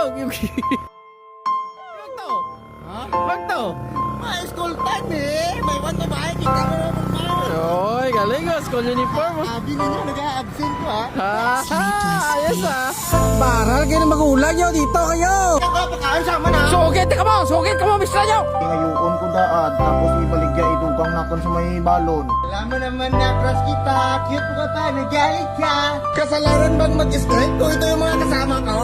Wag to. Ha? Wag to. May school time eh. May one to bahay. Kita mo naman na. Oy, galing ko. School uniform. Sabi ninyo, nag-a-absent ko ha. Ayos Baral kayo ng magulang nyo. Dito kayo. Ikaw, pagkain sama na. Sugit ka mo, Mr. Nyo. Ngayuon ko daad, tapos ibaligya idugang nakon sa may balon. Alam mo naman na crush kita. Cute mo ka pa. Nagalit ka. Kasalanan bang mag-strike ko? Ito yung mga kasama ko?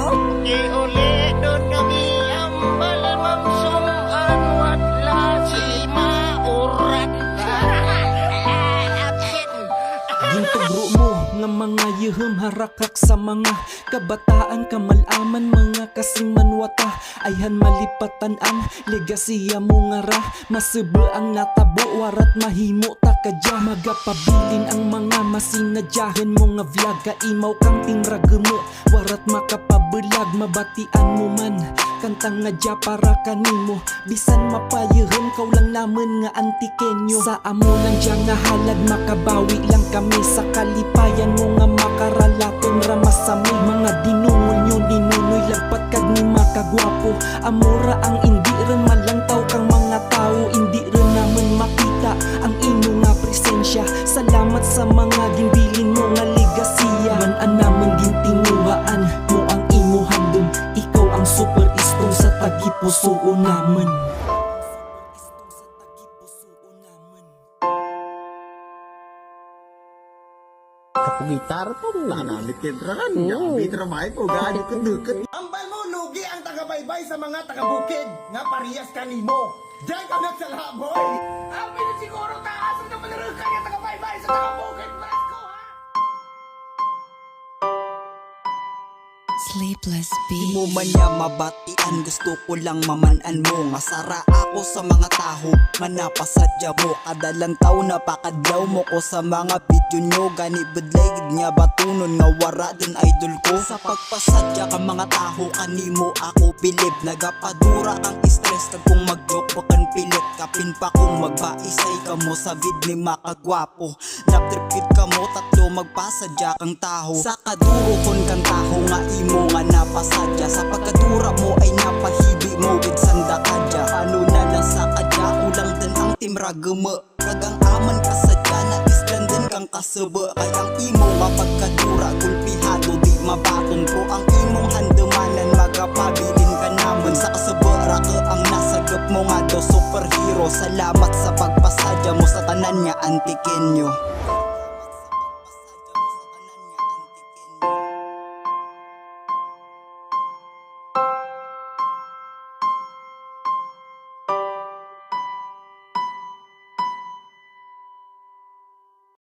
Iuli doon kami ang balamang sumaan watla si maurat. Gintugro mo nga mga yehum harakak sa mga kabataan kamalaman mga kasing manwata ayhan malipatan ang legasiya mo nga ra masebe ang natabo warat mahimo ta kadya magapabilin ang mga masinadyahan mo nga vlog kaimaw kang tinragemo warat makapabelag mabatian mo man kantang nga dya para kanimo bisan mapayehum kaw lang naman nga antikenyo sa amo lang dya nga halad makabawi lang kami sa kalipayan mo nga makaralaton ramasami mga dinungol nyo ninunoy lagpat kag ni makagwapo amora ang indi rin malangtaw kang mga tao indi rin naman makita ang imo nga presensya salamat sa mga ginbilin mo nga ligasiya man anamang gintinguhaan mo ang imo handom ikaw ang super istong sa tagipuso naman. Gitar po. Nanamit kintraran. Yakabit ramay po. Gani ko dukot. Ambal mo, lugi ang tagabaybay sa mga tagabukid. Nga parehas kanimo. Diyan ka nagsalaboy. Ang siguro taas na panarag ka nga tagabaybay sa tagabukid. Presko ha? Sleepless Di Beats. mo man niya mabatian, gusto ko lang mamanan mo. Masara ako sa mga taho, nga napasadya mo. Kadalang taw napakadlaw mo ko sa mga video nyo. Gani budlay gid nga batunon, nga wara din idol ko. Sa pagpasadya ka mga taho, kanimo ako bilib. Nagapadura ang stress kag kung mag-joke bakan pilit. Kapin pa kung magbaisay ka mo sa vid ni makagwapo. Naptripid ka mo, tatlo magpasadya kang taho. Sa kaduro kon kang taho nga imo nga napasadya sa pagkadura mo ay napahibi mo with sanda kadya paano na lang sa kadya ulang din ang timragama kagang aman kasadya na islan din kang kasaba kay ang imo nga pagkadura gulpihado di mabaton ko ang imong handamanan magapabilin ka naman sa kasabara ka ang nasagap mo nga daw superhero salamat sa pagpasadya mo sa tanan nga antikenyo.